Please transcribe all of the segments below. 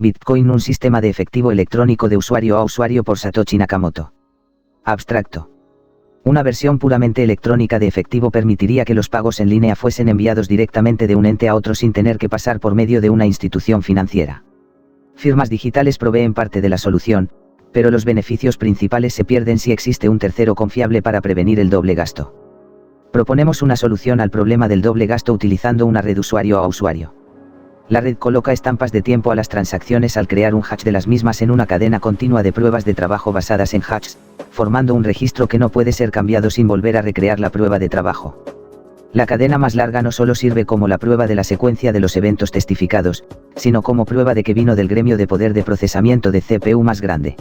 Bitcoin, un sistema de efectivo electrónico de usuario a usuario por Satoshi Nakamoto. Abstracto. Una versión puramente electrónica de efectivo permitiría que los pagos en línea fuesen enviados directamente de un ente a otro sin tener que pasar por medio de una institución financiera. Firmas digitales proveen parte de la solución, pero los beneficios principales se pierden si existe un tercero confiable para prevenir el doble gasto. Proponemos una solución al problema del doble gasto utilizando una red usuario a usuario. La red coloca estampas de tiempo a las transacciones al crear un hash de las mismas en una cadena continua de pruebas de trabajo basadas en hashes, formando un registro que no puede ser cambiado sin volver a recrear la prueba de trabajo. La cadena más larga no solo sirve como la prueba de la secuencia de los eventos testificados, sino como prueba de que vino del gremio de poder de procesamiento de CPU más grande.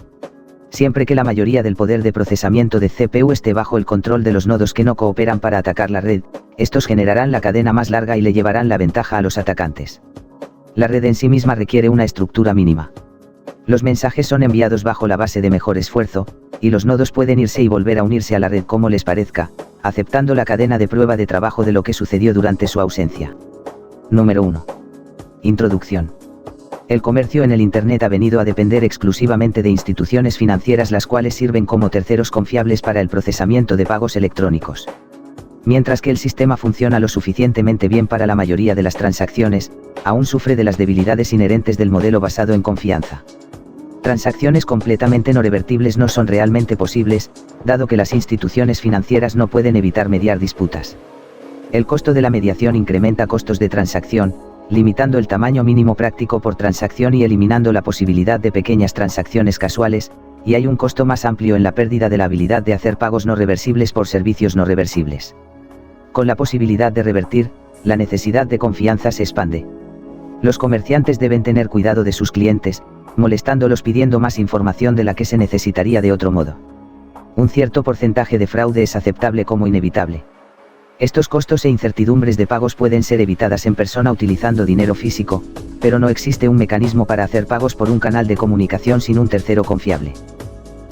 Siempre que la mayoría del poder de procesamiento de CPU esté bajo el control de los nodos que no cooperan para atacar la red, estos generarán la cadena más larga y le llevarán la ventaja a los atacantes. La red en sí misma requiere una estructura mínima. Los mensajes son enviados bajo la base de mejor esfuerzo, y los nodos pueden irse y volver a unirse a la red como les parezca, aceptando la cadena de prueba de trabajo de lo que sucedió durante su ausencia. Número 1. Introducción. El comercio en el Internet ha venido a depender exclusivamente de instituciones financieras, las cuales sirven como terceros confiables para el procesamiento de pagos electrónicos. Mientras que el sistema funciona lo suficientemente bien para la mayoría de las transacciones, aún sufre de las debilidades inherentes del modelo basado en confianza. Transacciones completamente no revertibles no son realmente posibles, dado que las instituciones financieras no pueden evitar mediar disputas. El costo de la mediación incrementa costos de transacción, limitando el tamaño mínimo práctico por transacción y eliminando la posibilidad de pequeñas transacciones casuales, y hay un costo más amplio en la pérdida de la habilidad de hacer pagos no reversibles por servicios no reversibles. Con la posibilidad de revertir, la necesidad de confianza se expande. Los comerciantes deben tener cuidado de sus clientes, molestándolos pidiendo más información de la que se necesitaría de otro modo. Un cierto porcentaje de fraude es aceptable como inevitable. Estos costos e incertidumbres de pagos pueden ser evitadas en persona utilizando dinero físico, pero no existe un mecanismo para hacer pagos por un canal de comunicación sin un tercero confiable.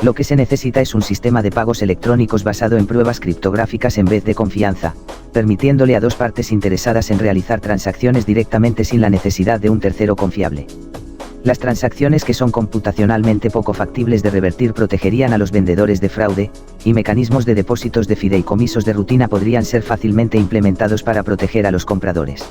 Lo que se necesita es un sistema de pagos electrónicos basado en pruebas criptográficas en vez de confianza, permitiéndole a dos partes interesadas en realizar transacciones directamente sin la necesidad de un tercero confiable. Las transacciones que son computacionalmente poco factibles de revertir protegerían a los vendedores de fraude, y mecanismos de depósitos de fideicomisos de rutina podrían ser fácilmente implementados para proteger a los compradores.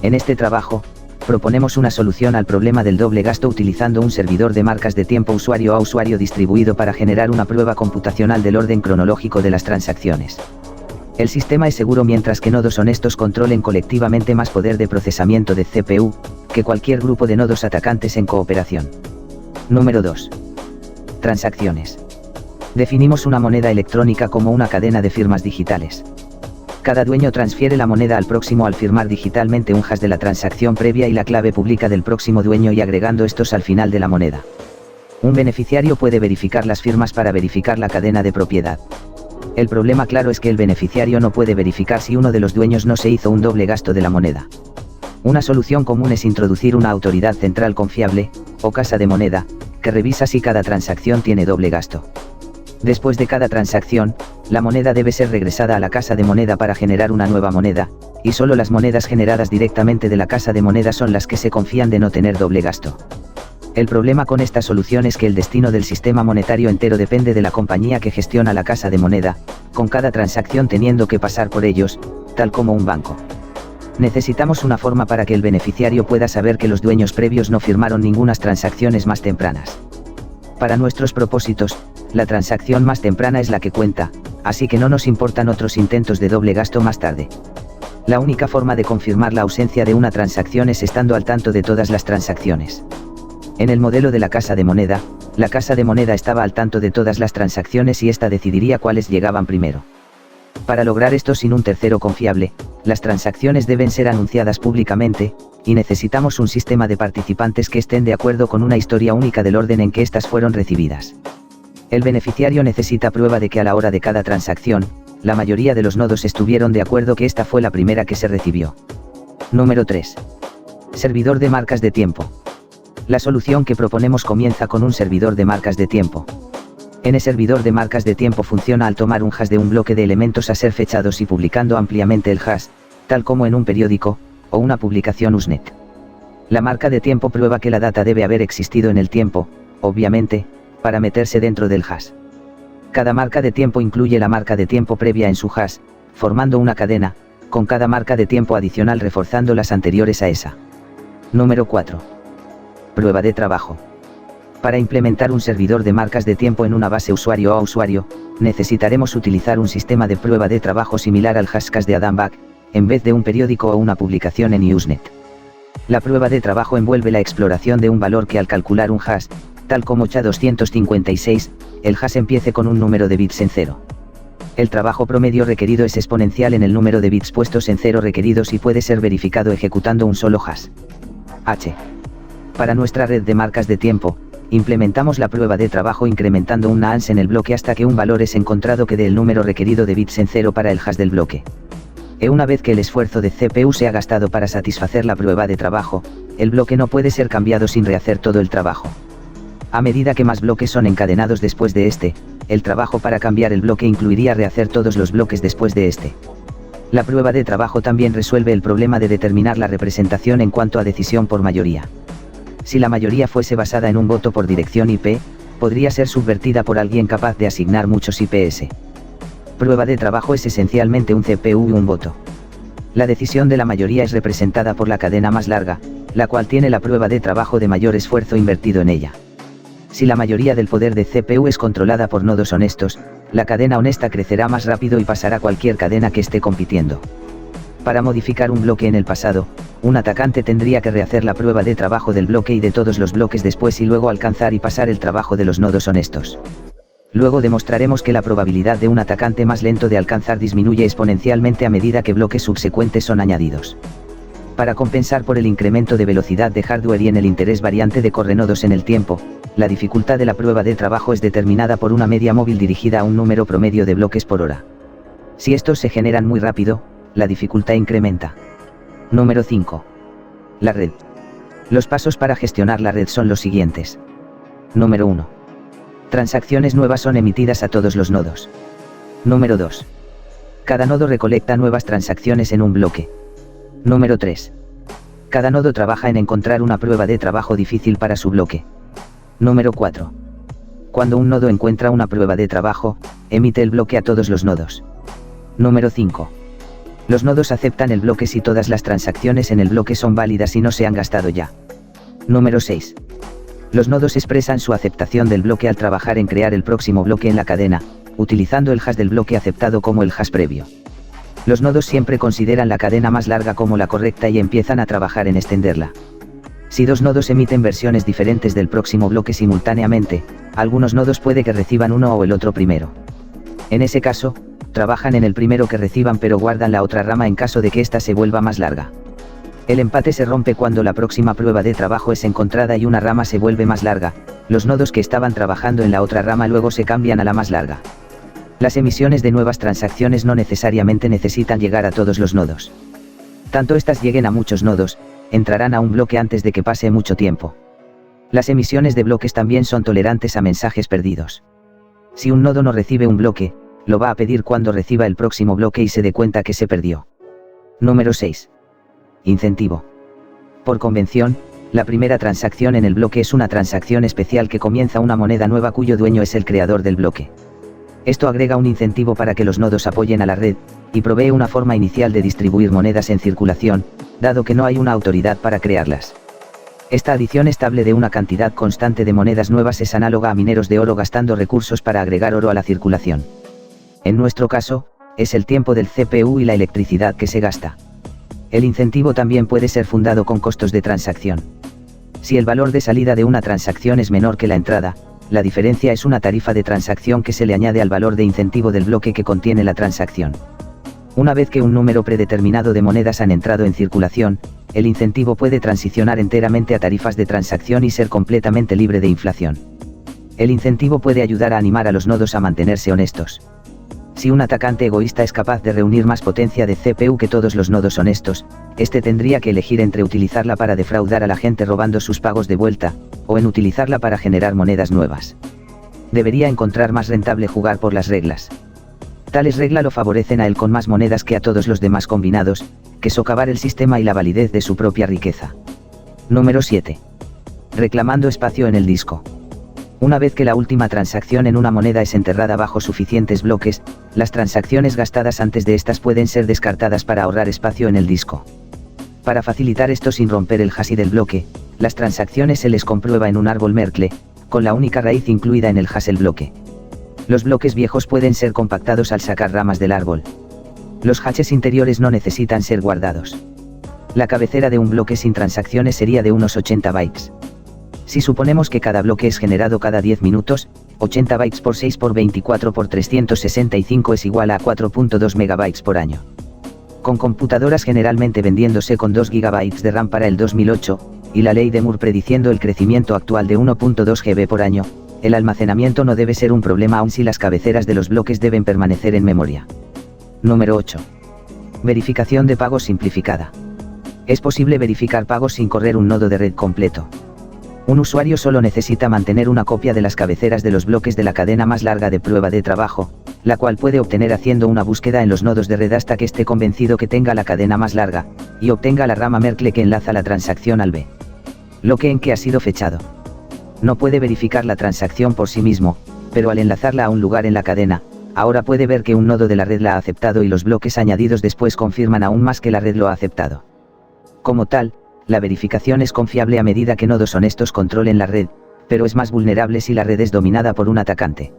En este trabajo, proponemos una solución al problema del doble gasto utilizando un servidor de marcas de tiempo usuario a usuario distribuido para generar una prueba computacional del orden cronológico de las transacciones. El sistema es seguro mientras que nodos honestos controlen colectivamente más poder de procesamiento de CPU, que cualquier grupo de nodos atacantes en cooperación. Número 2. Transacciones. Definimos una moneda electrónica como una cadena de firmas digitales. Cada dueño transfiere la moneda al próximo al firmar digitalmente un hash de la transacción previa y la clave pública del próximo dueño y agregando estos al final de la moneda. Un beneficiario puede verificar las firmas para verificar la cadena de propiedad. El problema claro es que el beneficiario no puede verificar si uno de los dueños no se hizo un doble gasto de la moneda. Una solución común es introducir una autoridad central confiable, o casa de moneda, que revisa si cada transacción tiene doble gasto. Después de cada transacción, la moneda debe ser regresada a la casa de moneda para generar una nueva moneda, y solo las monedas generadas directamente de la casa de moneda son las que se confían de no tener doble gasto. El problema con esta solución es que el destino del sistema monetario entero depende de la compañía que gestiona la casa de moneda, con cada transacción teniendo que pasar por ellos, tal como un banco. Necesitamos una forma para que el beneficiario pueda saber que los dueños previos no firmaron ninguna transacciones más tempranas. Para nuestros propósitos, la transacción más temprana es la que cuenta, así que no nos importan otros intentos de doble gasto más tarde. La única forma de confirmar la ausencia de una transacción es estando al tanto de todas las transacciones. En el modelo de la casa de moneda, la casa de moneda estaba al tanto de todas las transacciones y ésta decidiría cuáles llegaban primero. Para lograr esto sin un tercero confiable, las transacciones deben ser anunciadas públicamente, y necesitamos un sistema de participantes que estén de acuerdo con una historia única del orden en que éstas fueron recibidas. El beneficiario necesita prueba de que a la hora de cada transacción, la mayoría de los nodos estuvieron de acuerdo que esta fue la primera que se recibió. Número 3. Servidor de marcas de tiempo. La solución que proponemos comienza con un servidor de marcas de tiempo. El servidor de marcas de tiempo funciona al tomar un hash de un bloque de elementos a ser fechados y publicando ampliamente el hash, tal como en un periódico, o una publicación Usenet. La marca de tiempo prueba que la data debe haber existido en el tiempo, obviamente, para meterse dentro del hash. Cada marca de tiempo incluye la marca de tiempo previa en su hash, formando una cadena, con cada marca de tiempo adicional reforzando las anteriores a esa. Número 4. Prueba de trabajo. Para implementar un servidor de marcas de tiempo en una base usuario a usuario, necesitaremos utilizar un sistema de prueba de trabajo similar al Hashcash de Adam Back, en vez de un periódico o una publicación en Usenet. La prueba de trabajo envuelve la exploración de un valor que al calcular un hash, tal como SHA-256, el hash empiece con un número de bits en cero. El trabajo promedio requerido es exponencial en el número de bits puestos en cero requeridos y puede ser verificado ejecutando un solo hash. Para nuestra red de marcas de tiempo, implementamos la prueba de trabajo incrementando un nonce en el bloque hasta que un valor es encontrado que dé el número requerido de bits en cero para el hash del bloque. Una vez que el esfuerzo de CPU se ha gastado para satisfacer la prueba de trabajo, el bloque no puede ser cambiado sin rehacer todo el trabajo. A medida que más bloques son encadenados después de este, el trabajo para cambiar el bloque incluiría rehacer todos los bloques después de este. La prueba de trabajo también resuelve el problema de determinar la representación en cuanto a decisión por mayoría. Si la mayoría fuese basada en un voto por dirección IP, podría ser subvertida por alguien capaz de asignar muchos IPs. Prueba de trabajo es esencialmente un CPU y un voto. La decisión de la mayoría es representada por la cadena más larga, la cual tiene la prueba de trabajo de mayor esfuerzo invertido en ella. Si la mayoría del poder de CPU es controlada por nodos honestos, la cadena honesta crecerá más rápido y pasará cualquier cadena que esté compitiendo. Para modificar un bloque en el pasado, un atacante tendría que rehacer la prueba de trabajo del bloque y de todos los bloques después y luego alcanzar y pasar el trabajo de los nodos honestos. Luego demostraremos que la probabilidad de un atacante más lento de alcanzar disminuye exponencialmente a medida que bloques subsecuentes son añadidos. Para compensar por el incremento de velocidad de hardware y en el interés variante de correnodos en el tiempo, la dificultad de la prueba de trabajo es determinada por una media móvil dirigida a un número promedio de bloques por hora. Si estos se generan muy rápido, la dificultad incrementa. Número 5. La red. Los pasos para gestionar la red son los siguientes. Número 1. Transacciones nuevas son emitidas a todos los nodos. Número 2. Cada nodo recolecta nuevas transacciones en un bloque. Número 3. Cada nodo trabaja en encontrar una prueba de trabajo difícil para su bloque. Número 4. Cuando un nodo encuentra una prueba de trabajo, emite el bloque a todos los nodos. Número 5. Los nodos aceptan el bloque si todas las transacciones en el bloque son válidas y no se han gastado ya. Número 6. Los nodos expresan su aceptación del bloque al trabajar en crear el próximo bloque en la cadena, utilizando el hash del bloque aceptado como el hash previo. Los nodos siempre consideran la cadena más larga como la correcta y empiezan a trabajar en extenderla. Si dos nodos emiten versiones diferentes del próximo bloque simultáneamente, algunos nodos puede que reciban uno o el otro primero. En ese caso, trabajan en el primero que reciban pero guardan la otra rama en caso de que ésta se vuelva más larga. El empate se rompe cuando la próxima prueba de trabajo es encontrada y una rama se vuelve más larga, los nodos que estaban trabajando en la otra rama luego se cambian a la más larga. Las emisiones de nuevas transacciones no necesariamente necesitan llegar a todos los nodos. Tanto estas lleguen a muchos nodos, entrarán a un bloque antes de que pase mucho tiempo. Las emisiones de bloques también son tolerantes a mensajes perdidos. Si un nodo no recibe un bloque, lo va a pedir cuando reciba el próximo bloque y se dé cuenta que se perdió. Número 6. Incentivo. Por convención, la primera transacción en el bloque es una transacción especial que comienza una moneda nueva cuyo dueño es el creador del bloque. Esto agrega un incentivo para que los nodos apoyen a la red, y provee una forma inicial de distribuir monedas en circulación, dado que no hay una autoridad para crearlas. Esta adición estable de una cantidad constante de monedas nuevas es análoga a mineros de oro gastando recursos para agregar oro a la circulación. En nuestro caso, es el tiempo del CPU y la electricidad que se gasta. El incentivo también puede ser fundado con costos de transacción. Si el valor de salida de una transacción es menor que la entrada, la diferencia es una tarifa de transacción que se le añade al valor de incentivo del bloque que contiene la transacción. Una vez que un número predeterminado de monedas han entrado en circulación, el incentivo puede transicionar enteramente a tarifas de transacción y ser completamente libre de inflación. El incentivo puede ayudar a animar a los nodos a mantenerse honestos. Si un atacante egoísta es capaz de reunir más potencia de CPU que todos los nodos honestos, este tendría que elegir entre utilizarla para defraudar a la gente robando sus pagos de vuelta, o en utilizarla para generar monedas nuevas. Debería encontrar más rentable jugar por las reglas. Tales reglas lo favorecen a él con más monedas que a todos los demás combinados, que socavar el sistema y la validez de su propia riqueza. Número 7. Reclamando espacio en el disco. Una vez que la última transacción en una moneda es enterrada bajo suficientes bloques, las transacciones gastadas antes de estas pueden ser descartadas para ahorrar espacio en el disco. Para facilitar esto sin romper el hash del bloque, las transacciones se les comprueba en un árbol Merkle, con la única raíz incluida en el hash del bloque. Los bloques viejos pueden ser compactados al sacar ramas del árbol. Los hashes interiores no necesitan ser guardados. La cabecera de un bloque sin transacciones sería de unos 80 bytes. Si suponemos que cada bloque es generado cada 10 minutos, 80 bytes por 6 por 24 por 365 es igual a 4.2 megabytes por año. Con computadoras generalmente vendiéndose con 2 GB de RAM para el 2008, y la ley de Moore prediciendo el crecimiento actual de 1.2 GB por año, el almacenamiento no debe ser un problema aun si las cabeceras de los bloques deben permanecer en memoria. Número 8. Verificación de pagos simplificada. Es posible verificar pagos sin correr un nodo de red completo. Un usuario solo necesita mantener una copia de las cabeceras de los bloques de la cadena más larga de prueba de trabajo, la cual puede obtener haciendo una búsqueda en los nodos de red hasta que esté convencido que tenga la cadena más larga, y obtenga la rama Merkle que enlaza la transacción al bloque en que ha sido fechado. No puede verificar la transacción por sí mismo, pero al enlazarla a un lugar en la cadena, ahora puede ver que un nodo de la red la ha aceptado y los bloques añadidos después confirman aún más que la red lo ha aceptado. Como tal, la verificación es confiable a medida que nodos honestos controlen la red, pero es más vulnerable si la red es dominada por un atacante.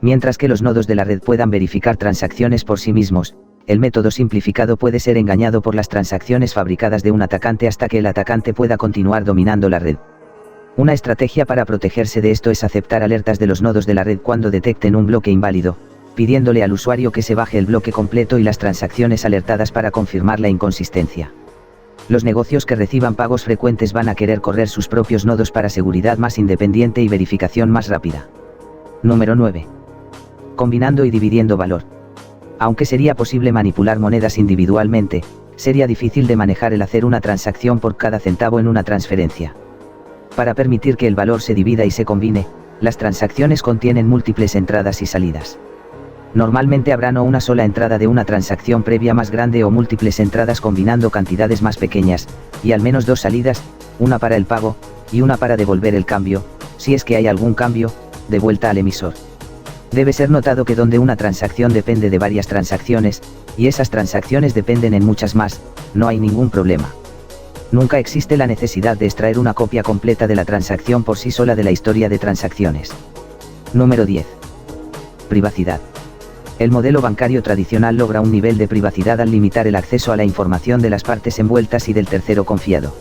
Mientras que los nodos de la red puedan verificar transacciones por sí mismos, el método simplificado puede ser engañado por las transacciones fabricadas de un atacante hasta que el atacante pueda continuar dominando la red. Una estrategia para protegerse de esto es aceptar alertas de los nodos de la red cuando detecten un bloque inválido, pidiéndole al usuario que se baje el bloque completo y las transacciones alertadas para confirmar la inconsistencia. Los negocios que reciban pagos frecuentes van a querer correr sus propios nodos para seguridad más independiente y verificación más rápida. Número 9. Combinando y dividiendo valor. Aunque sería posible manipular monedas individualmente, sería difícil de manejar el hacer una transacción por cada centavo en una transferencia. Para permitir que el valor se divida y se combine, las transacciones contienen múltiples entradas y salidas. Normalmente habrá no una sola entrada de una transacción previa más grande o múltiples entradas combinando cantidades más pequeñas, y al menos dos salidas, una para el pago, y una para devolver el cambio, si es que hay algún cambio, de vuelta al emisor. Debe ser notado que donde una transacción depende de varias transacciones, y esas transacciones dependen en muchas más, no hay ningún problema. Nunca existe la necesidad de extraer una copia completa de la transacción por sí sola de la historia de transacciones. Número 10. Privacidad. El modelo bancario tradicional logra un nivel de privacidad al limitar el acceso a la información de las partes envueltas y del tercero confiado.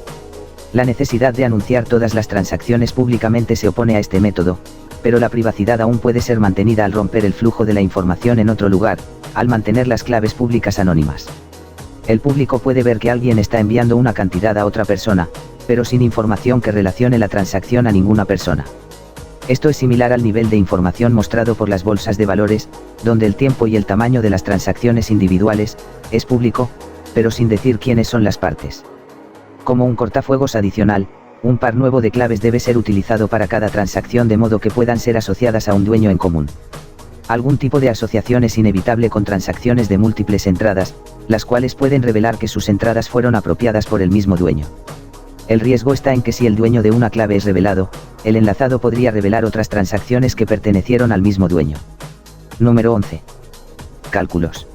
La necesidad de anunciar todas las transacciones públicamente se opone a este método, pero la privacidad aún puede ser mantenida al romper el flujo de la información en otro lugar, al mantener las claves públicas anónimas. El público puede ver que alguien está enviando una cantidad a otra persona, pero sin información que relacione la transacción a ninguna persona. Esto es similar al nivel de información mostrado por las bolsas de valores, donde el tiempo y el tamaño de las transacciones individuales es público, pero sin decir quiénes son las partes. Como un cortafuegos adicional, un par nuevo de claves debe ser utilizado para cada transacción de modo que puedan ser asociadas a un dueño en común. Algún tipo de asociación es inevitable con transacciones de múltiples entradas, las cuales pueden revelar que sus entradas fueron apropiadas por el mismo dueño. El riesgo está en que si el dueño de una clave es revelado, el enlazado podría revelar otras transacciones que pertenecieron al mismo dueño. Número 11. Cálculos.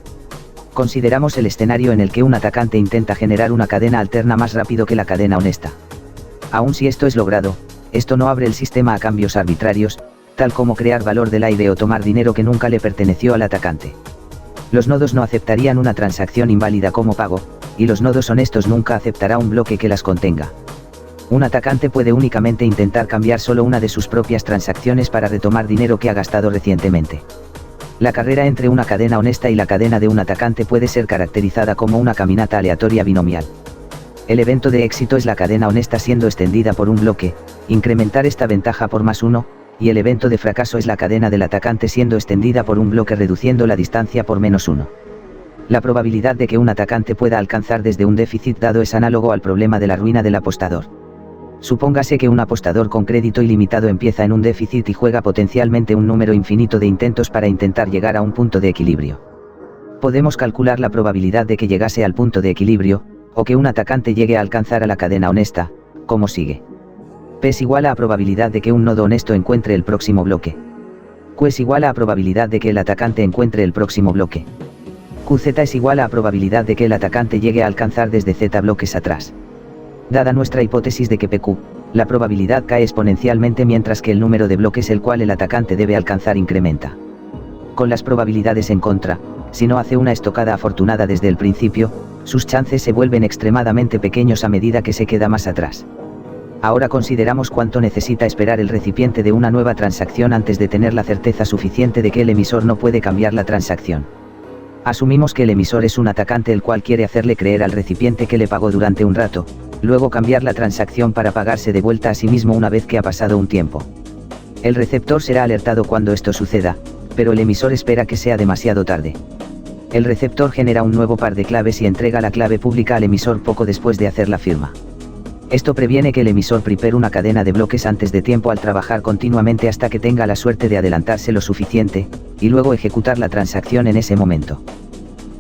Consideramos el escenario en el que un atacante intenta generar una cadena alterna más rápido que la cadena honesta. Aun si esto es logrado, esto no abre el sistema a cambios arbitrarios, tal como crear valor del aire o tomar dinero que nunca le perteneció al atacante. Los nodos no aceptarían una transacción inválida como pago, y los nodos honestos nunca aceptará un bloque que las contenga. Un atacante puede únicamente intentar cambiar solo una de sus propias transacciones para retomar dinero que ha gastado recientemente. La carrera entre una cadena honesta y la cadena de un atacante puede ser caracterizada como una caminata aleatoria binomial. El evento de éxito es la cadena honesta siendo extendida por un bloque, incrementar esta ventaja por +1, y el evento de fracaso es la cadena del atacante siendo extendida por un bloque reduciendo la distancia por -1. La probabilidad de que un atacante pueda alcanzar desde un déficit dado es análogo al problema de la ruina del apostador. Supóngase que un apostador con crédito ilimitado empieza en un déficit y juega potencialmente un número infinito de intentos para intentar llegar a un punto de equilibrio. Podemos calcular la probabilidad de que llegase al punto de equilibrio, o que un atacante llegue a alcanzar a la cadena honesta, como sigue. P es igual a probabilidad de que un nodo honesto encuentre el próximo bloque. Q es igual a probabilidad de que el atacante encuentre el próximo bloque. QZ es igual a probabilidad de que el atacante llegue a alcanzar desde Z bloques atrás. Dada nuestra hipótesis de que PQ, la probabilidad cae exponencialmente mientras que el número de bloques el cual el atacante debe alcanzar incrementa. Con las probabilidades en contra, si no hace una estocada afortunada desde el principio, sus chances se vuelven extremadamente pequeños a medida que se queda más atrás. Ahora consideramos cuánto necesita esperar el recipiente de una nueva transacción antes de tener la certeza suficiente de que el emisor no puede cambiar la transacción. Asumimos que el emisor es un atacante el cual quiere hacerle creer al recipiente que le pagó durante un rato, luego cambiar la transacción para pagarse de vuelta a sí mismo una vez que ha pasado un tiempo. El receptor será alertado cuando esto suceda, pero el emisor espera que sea demasiado tarde. El receptor genera un nuevo par de claves y entrega la clave pública al emisor poco después de hacer la firma. Esto previene que el emisor prepare una cadena de bloques antes de tiempo al trabajar continuamente hasta que tenga la suerte de adelantarse lo suficiente, y luego ejecutar la transacción en ese momento.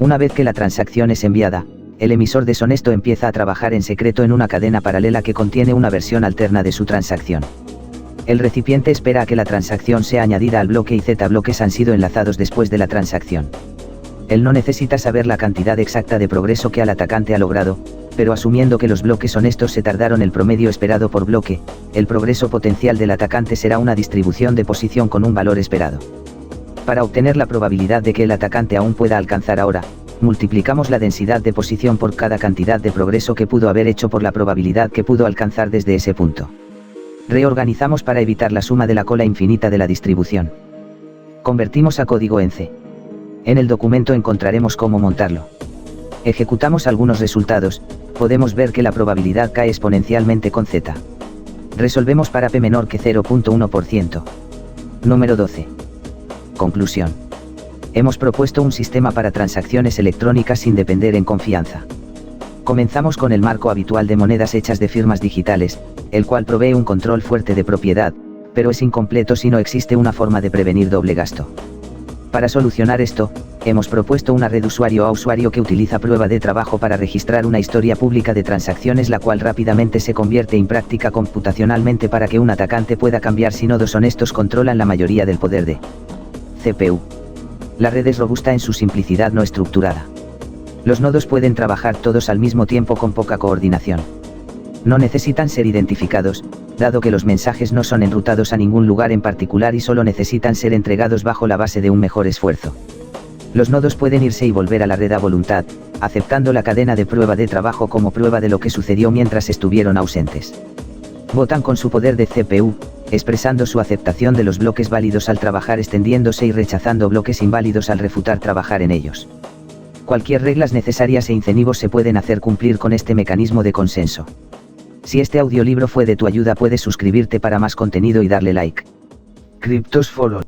Una vez que la transacción es enviada, el emisor deshonesto empieza a trabajar en secreto en una cadena paralela que contiene una versión alterna de su transacción. El recipiente espera a que la transacción sea añadida al bloque y Z bloques han sido enlazados después de la transacción. Él no necesita saber la cantidad exacta de progreso que el atacante ha logrado, pero asumiendo que los bloques honestos se tardaron el promedio esperado por bloque, el progreso potencial del atacante será una distribución de posición con un valor esperado. Para obtener la probabilidad de que el atacante aún pueda alcanzar ahora, multiplicamos la densidad de posición por cada cantidad de progreso que pudo haber hecho por la probabilidad que pudo alcanzar desde ese punto. Reorganizamos para evitar la suma de la cola infinita de la distribución. Convertimos a código en C. En el documento encontraremos cómo montarlo. Ejecutamos algunos resultados, podemos ver que la probabilidad cae exponencialmente con Z. Resolvemos para P menor que 0.1%. Número 12. Conclusión. Hemos propuesto un sistema para transacciones electrónicas sin depender en confianza. Comenzamos con el marco habitual de monedas hechas de firmas digitales, el cual provee un control fuerte de propiedad, pero es incompleto si no existe una forma de prevenir doble gasto. Para solucionar esto, hemos propuesto una red usuario a usuario que utiliza prueba de trabajo para registrar una historia pública de transacciones, la cual rápidamente se convierte en práctica computacionalmente para que un atacante pueda cambiar si nodos honestos controlan la mayoría del poder de CPU. La red es robusta en su simplicidad no estructurada. Los nodos pueden trabajar todos al mismo tiempo con poca coordinación. No necesitan ser identificados, dado que los mensajes no son enrutados a ningún lugar en particular y solo necesitan ser entregados bajo la base de un mejor esfuerzo. Los nodos pueden irse y volver a la red a voluntad, aceptando la cadena de prueba de trabajo como prueba de lo que sucedió mientras estuvieron ausentes. Votan con su poder de CPU, expresando su aceptación de los bloques válidos al trabajar extendiéndose y rechazando bloques inválidos al refutar trabajar en ellos. Cualquier reglas necesarias e incentivos se pueden hacer cumplir con este mecanismo de consenso. Si este audiolibro fue de tu ayuda, puedes suscribirte para más contenido y darle like. Cryptos Follow.